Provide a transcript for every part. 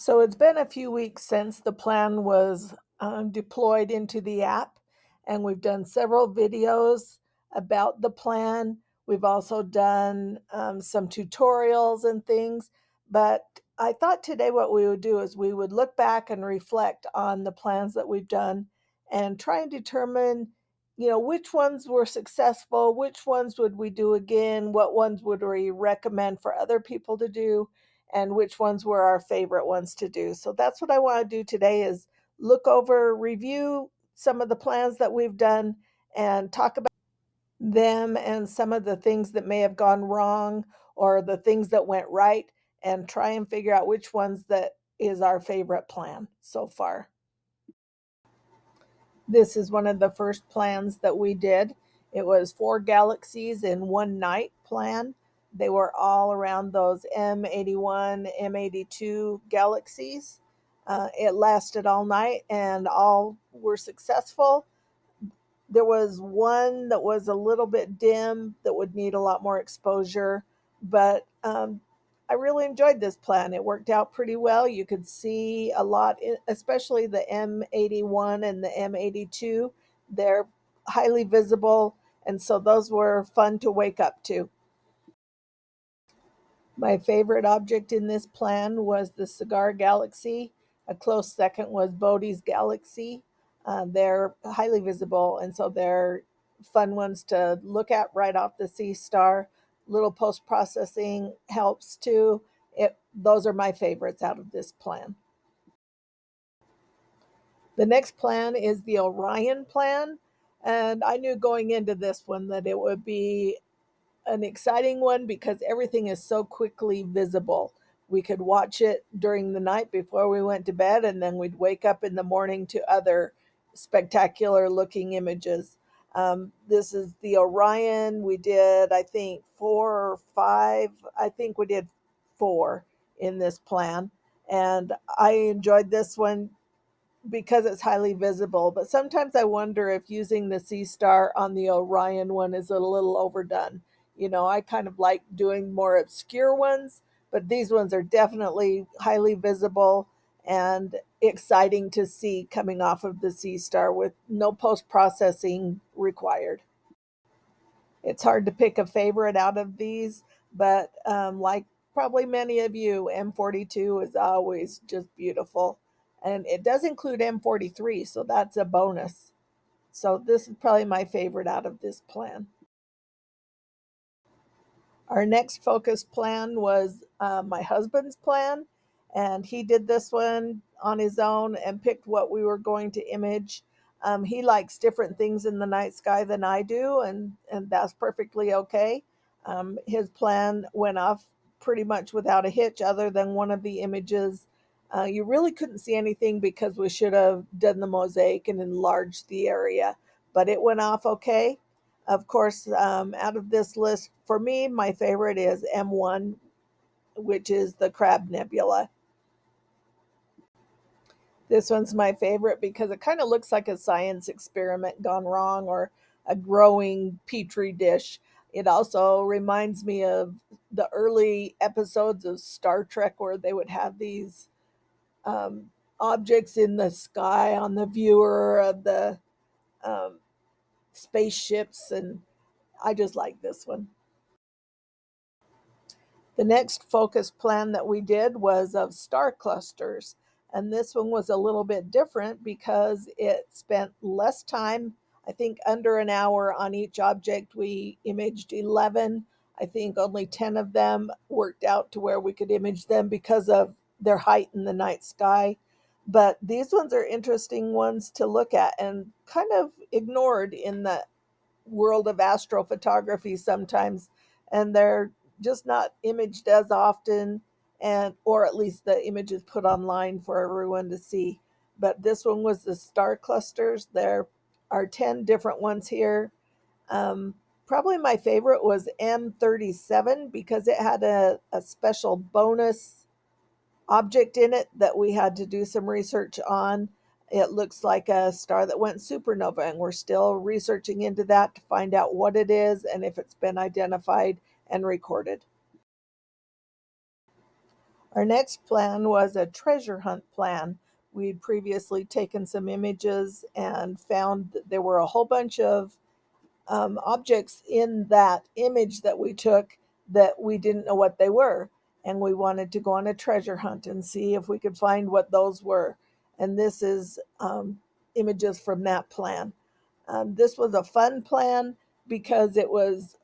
So it's been a few weeks since the plan was deployed into the app, and we've done several videos about the plan. We've also done some tutorials and things. But I thought today what we would do is we would look back and reflect on the plans that we've done and try and determine, which ones were successful, which ones would we do again, what ones would we recommend for other people to do, and which ones were our favorite ones to do. So that's what I want to do today is look over, review some of the plans that we've done and talk about them and some of the things that may have gone wrong or the things that went right and try and figure out which ones that is our favorite plan so far. This is one of the first plans that we did. It was 4 galaxies in one night plan. They were all around those M81, M82 galaxies. It lasted all night and all were successful. There was one that was a little bit dim that would need a lot more exposure, but I really enjoyed this plan. It worked out pretty well. You could see a lot, especially the M81 and the M82. They're highly visible, and so those were fun to wake up to. My favorite object in this plan was the Cigar Galaxy. A close second was Bodhi's Galaxy. They're highly visible, and so they're fun ones to look at right off the Seestar. Little post processing helps too. Those are my favorites out of this plan. The next plan is the Orion plan, and I knew going into this one that it would be an exciting one because everything is so quickly visible. We could watch it during the night before we went to bed, and then we'd wake up in the morning to other spectacular looking images. This is the Orion. We did, I think, 4 or 5. I think we did 4 in this plan. And I enjoyed this one because it's highly visible. But sometimes I wonder if using the Seestar on the Orion one is a little overdone. I kind of like doing more obscure ones, but these ones are definitely highly visible and exciting to see coming off of the Seestar with no post processing required. It's hard to pick a favorite out of these, but like probably many of you, M42 is always just beautiful. And it does include M43, so that's a bonus. So this is probably my favorite out of this plan. Our next focus plan was my husband's plan, and he did this one on his own and picked what we were going to image. He likes different things in the night sky than I do, and that's perfectly okay. His plan went off pretty much without a hitch, other than one of the images. You really couldn't see anything because we should have done the mosaic and enlarged the area, but it went off okay. Of course, out of this list, for me, my favorite is M1, which is the Crab Nebula. This one's my favorite because it kind of looks like a science experiment gone wrong or a growing petri dish. It also reminds me of the early episodes of Star Trek where they would have these objects in the sky on the viewer of the um, spaceships, and I just like this one. The next focus plan that we did was of star clusters. And this one was a little bit different because it spent less time, I think under an hour on each object. We imaged 11. I think only 10 of them worked out to where we could image them because of their height in the night sky. But these ones are interesting ones to look at and kind of ignored in the world of astrophotography sometimes, and they're just not imaged as often, and or at least the image is put online for everyone to see. But this one was the star clusters. There are 10 different ones here. Probably my favorite was M37 because it had a special bonus object in it that we had to do some research on. It looks like a star that went supernova, and we're still researching into that to find out what it is and if it's been identified and recorded. Our next plan was a treasure hunt plan. We'd previously taken some images and found that there were a whole bunch of objects in that image that we took that we didn't know what they were. And we wanted to go on a treasure hunt and see if we could find what those were. And this is images from that plan. This was a fun plan because it was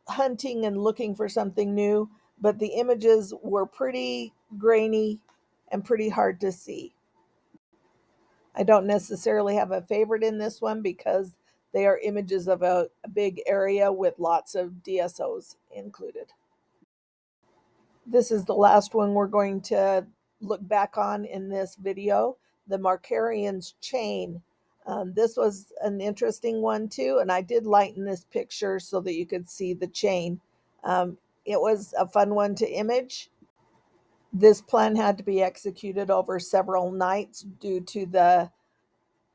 hunting and looking for something new, but the images were pretty grainy and pretty hard to see. I don't necessarily have a favorite in this one because they are images of a big area with lots of DSOs included. This is the last one we're going to look back on in this video, the Markarian's chain. This was an interesting one too, and I did lighten this picture so that you could see the chain. It was a fun one to image. This plan had to be executed over several nights due to the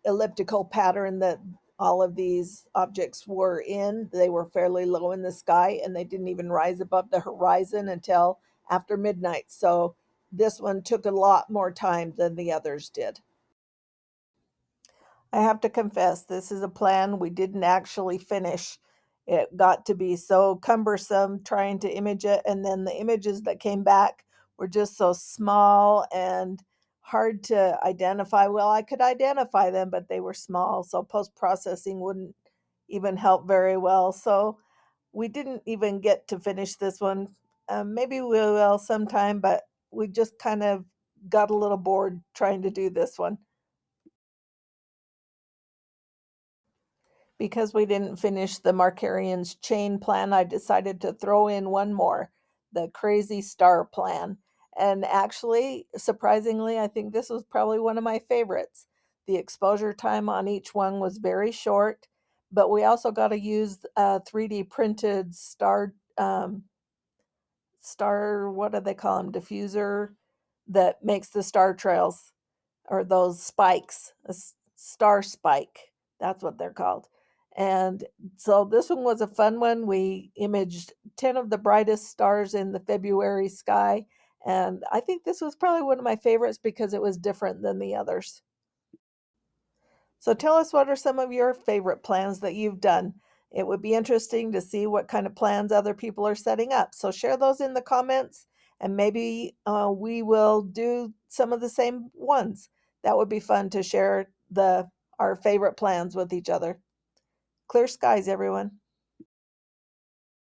elliptical pattern that all of these objects were in. They were fairly low in the sky and they didn't even rise above the horizon until after midnight. So this one took a lot more time than the others did. I have to confess, this is a plan we didn't actually finish. It got to be so cumbersome trying to image it, and then the images that came back were just so small and hard to identify. Well, I could identify them, but they were small, so post processing wouldn't even help very well. So we didn't even get to finish this one. Maybe we will sometime, but we just kind of got a little bored trying to do this one. Because we didn't finish the Markarian's chain plan, I decided to throw in one more, the crazy star plan. And actually, surprisingly, I think this was probably one of my favorites. The exposure time on each one was very short, but we also got to use a 3D printed star, what do they call them, diffuser that makes the star trails or those spikes, a star spike. That's what they're called. And so this one was a fun one. We imaged 10 of the brightest stars in the February sky. And I think this was probably one of my favorites because it was different than the others. So tell us, what are some of your favorite plans that you've done? It would be interesting to see what kind of plans other people are setting up. So share those in the comments and maybe we will do some of the same ones. That would be fun to share our favorite plans with each other. Clear skies, everyone.